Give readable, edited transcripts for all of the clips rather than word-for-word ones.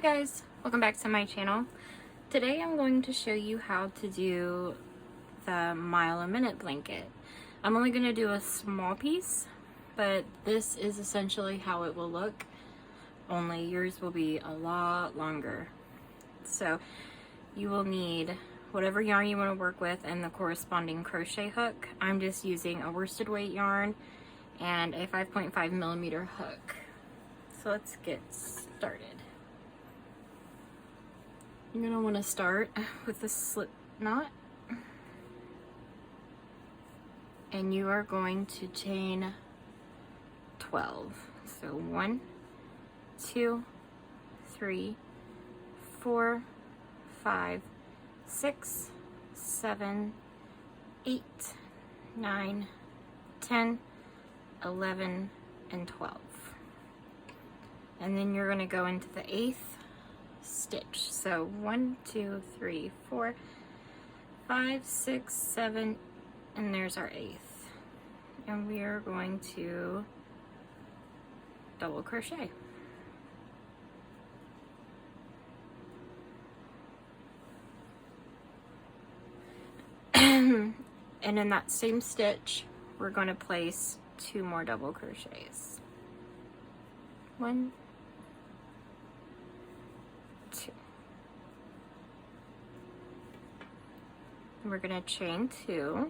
Hi guys, welcome back to my channel. Today I'm going to show you how to do the mile a minute blanket. I'm only going to do a small piece, but this is essentially how it will look, only yours will be a lot longer. So you will need whatever yarn you want to work with and the corresponding crochet hook. I'm just using a worsted weight yarn and a 5.5 millimeter hook. So let's get started. You're going to want to start with the slip knot, and you are going to chain 12. So 1, 2, 3, 4, 5, 6, 7, 8, 9, 10, 11, and 12. And then you're going to go into the 8th stitch. So 1, 2, 3, 4, 5, 6, 7, and there's our 8th. And we are going to double crochet. And in that same stitch, we're going to place 2 more double crochets. 1, 2. And we're going to chain 2,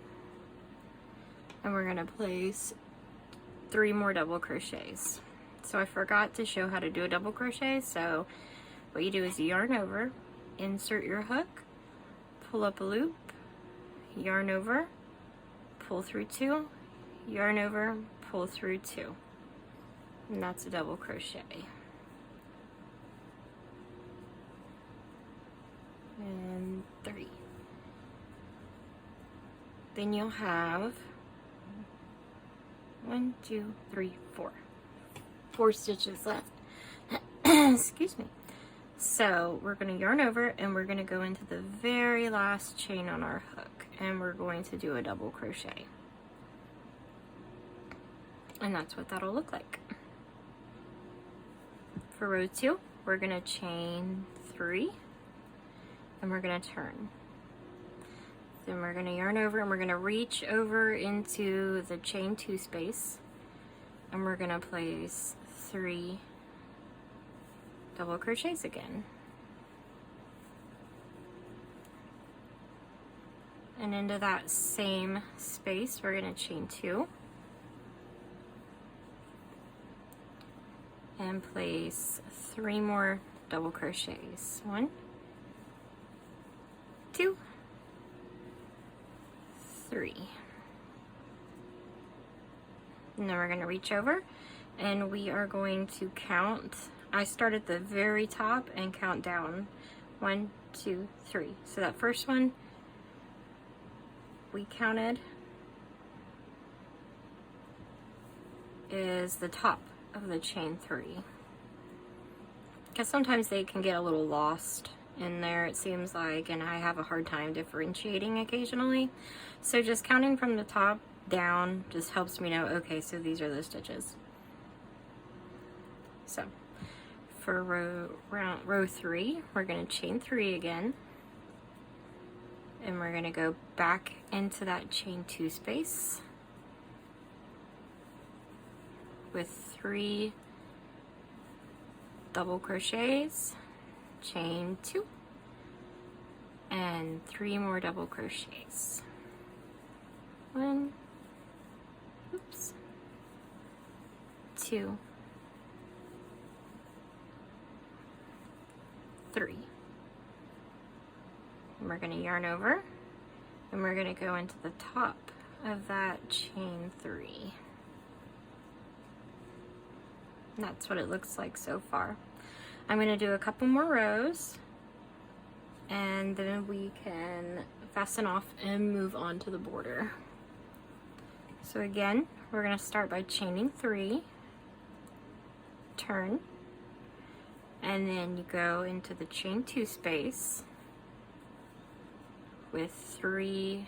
and we're going to place 3 more double crochets. So I forgot to show how to do a double crochet, so what you do is you yarn over, insert your hook, pull up a loop, yarn over, pull through 2, yarn over, pull through 2, and that's a double crochet. And 3. Then you'll have 1, 2, 3, 4. 4 stitches left. Excuse me. So we're going to yarn over and we're going to go into the very last chain on our hook, and we're going to do a double crochet. And that's what that'll look like. For row 2, we're going to chain 3. And we're going to turn. Then we're going to yarn over and we're going to reach over into the chain 2 space, and we're going to place 3 double crochets again. And into that same space, we're going to chain 2 and place 3 more double crochets. 1, 2, 3. And then we're going to reach over and we are going to count. I start at the very top and count down. 1, 2, 3. So that first one we counted is the top of the chain 3. Because sometimes they can get a little lost in there, it seems like, and I have a hard time differentiating occasionally. So just counting from the top down just helps me know, okay, so these are the stitches. So for row 3, we're going to chain 3 again, and we're going to go back into that chain 2 space with 3 double crochets, chain 2, and 3 more double crochets. 1, oops, 2, 3. And we're going to yarn over and we're going to go into the top of that chain 3. And that's what it looks like so far. I'm going to do a couple more rows and then we can fasten off and move on to the border. So again, we're going to start by chaining 3, turn, and then you go into the chain 2 space with 3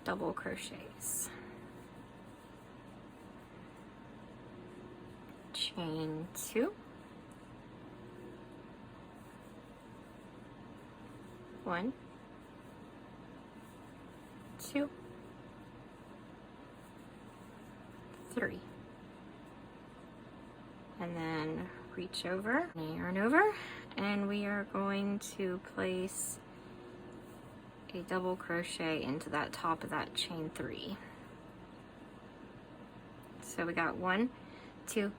double crochets. Chain 2, 1, 2, 3, and then reach over, yarn over, and we are going to place a double crochet into that top of that chain 3. So we got 1, 2,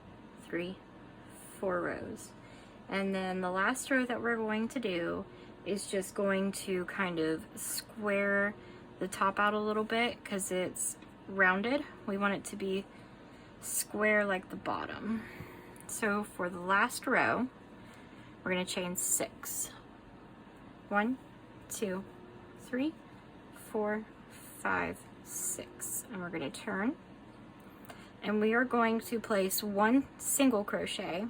3, 4 rows. And then the last row that we're going to do is just going to kind of square the top out a little bit because it's rounded. We want it to be square like the bottom. So for the last row, we're going to chain 6. 1, 2, 3, 4, 5, 6. And we're going to turn. And we are going to place 1 single crochet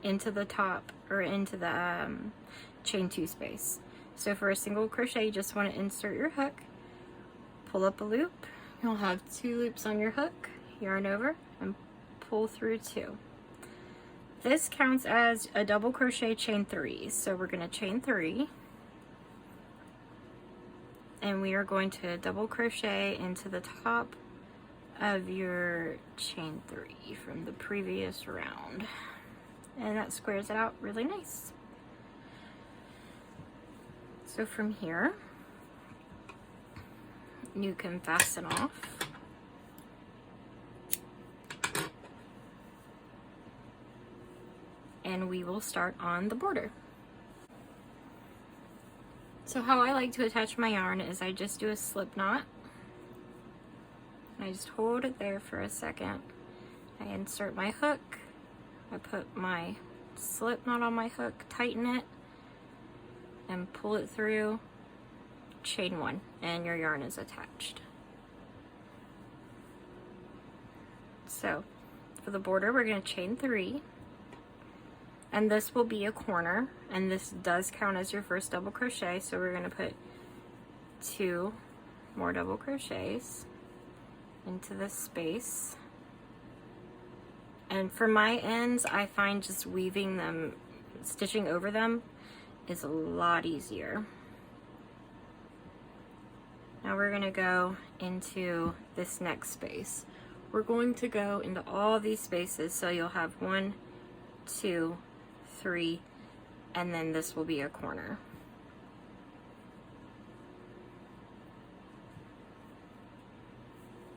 into the top, or into the chain 2 space. So for a single crochet, you just want to insert your hook, pull up a loop. You'll have 2 loops on your hook, yarn over, and pull through 2. This counts as a double crochet chain 3. So we're going to chain 3. And we are going to double crochet into the top of your chain 3 from the previous round. And that squares it out really nice. So from here, you can fasten off. And we will start on the border. So how I like to attach my yarn is I just do a slip knot. I just hold it there for a second. I insert my hook. I put my slip knot on my hook, tighten it, and pull it through, chain 1, and your yarn is attached. So for the border, we're going to chain 3, and this will be a corner, and this does count as your first double crochet, so we're going to put 2 more double crochets into this space. And for my ends, I find just weaving them, stitching over them is a lot easier. Now we're going to go into this next space. We're going to go into all these spaces, so you'll have 1, 2, 3, and then this will be a corner.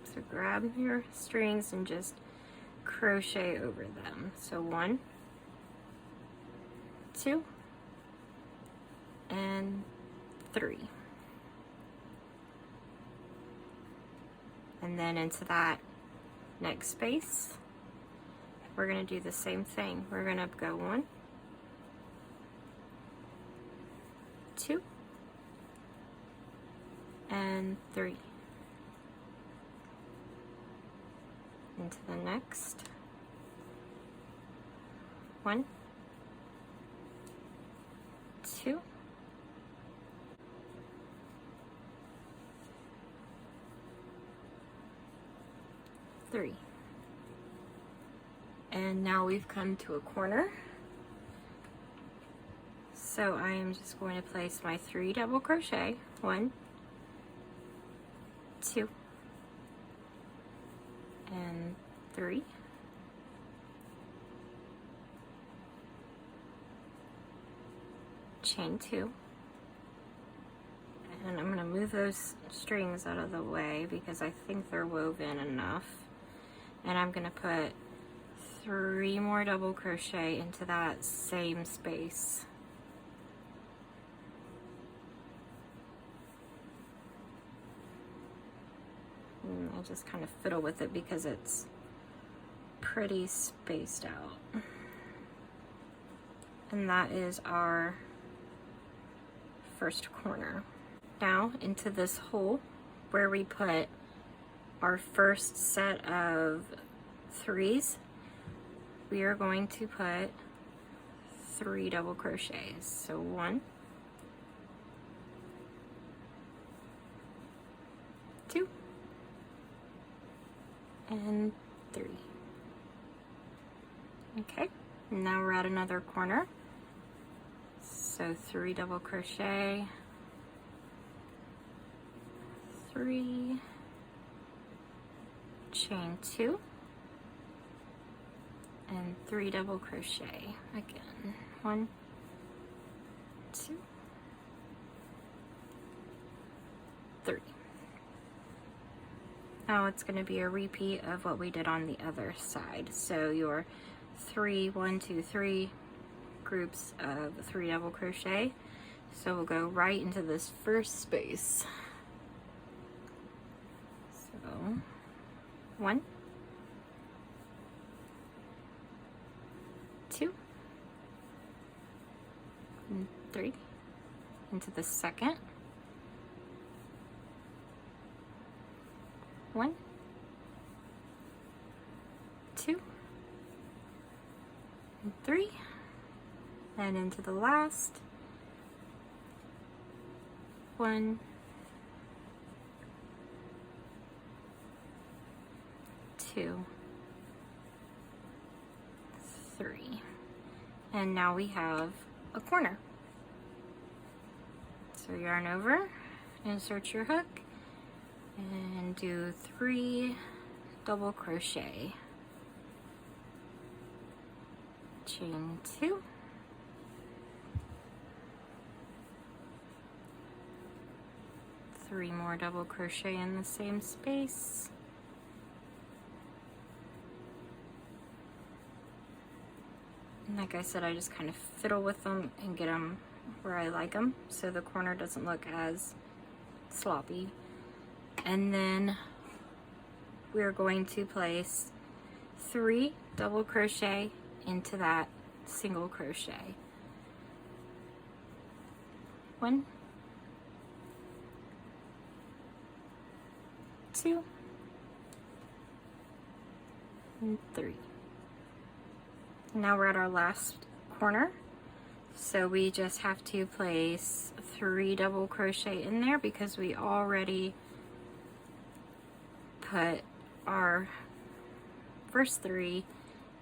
So grab your strings and just crochet over them. So 1, 2, and 3. And then into that next space, we're going to do the same thing. We're going to go 1, 2, and 3. Into the next 1, 2, 3. And now we've come to a corner. So I am just going to place my 3 double crochet, 1, 2, and 3. Chain 2. And I'm going to move those strings out of the way because I think they're woven enough. And I'm going to put 3 more double crochet into that same space. And I just kind of fiddle with it because it's pretty spaced out. And that is our first corner. Now into this hole where we put our first set of 3s, we are going to put 3 double crochets. So 1, 2, and 3. Okay, now we're at another corner. So 3 double crochet, 3, chain 2, and 3 double crochet again. 1, 2, 3. Now it's going to be a repeat of what we did on the other side. So your 3, 1, 2, 3 groups of 3 double crochet. So we'll go right into this first space. So 1, 2, and 3 into the second. 1, 2, and 3, and into the last. 1, 2, 3, and now we have a corner. So yarn over, insert your hook, and do 3 double crochet, chain 2, three more double crochet in the same space, and like I said, I just kind of fiddle with them and get them where I like them so the corner doesn't look as sloppy. And then we're going to place 3 double crochet into that single crochet. 1, 2, and 3. Now we're at our last corner, so we just have to place 3 double crochet in there because we already put our first 3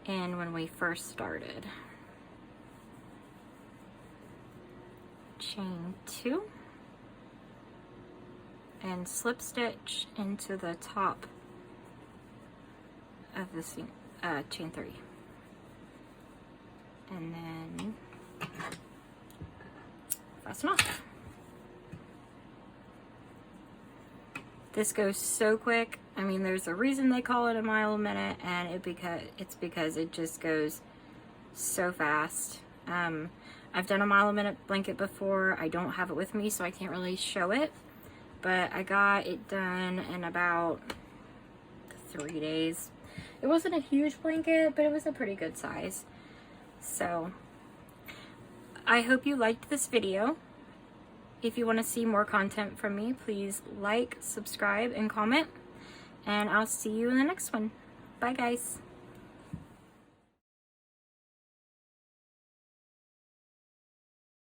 in when we first started. Chain 2 and slip stitch into the top of the chain 3, and then fasten off. This goes so quick. I mean, there's a reason they call it a mile a minute, and it's because it just goes so fast. I've done a mile a minute blanket before. I don't have it with me, so I can't really show it, but I got it done in about 3 days. It wasn't a huge blanket, but it was a pretty good size. So I hope you liked this video. If you want to see more content from me, please like, subscribe, and comment, and I'll see you in the next one. Bye guys.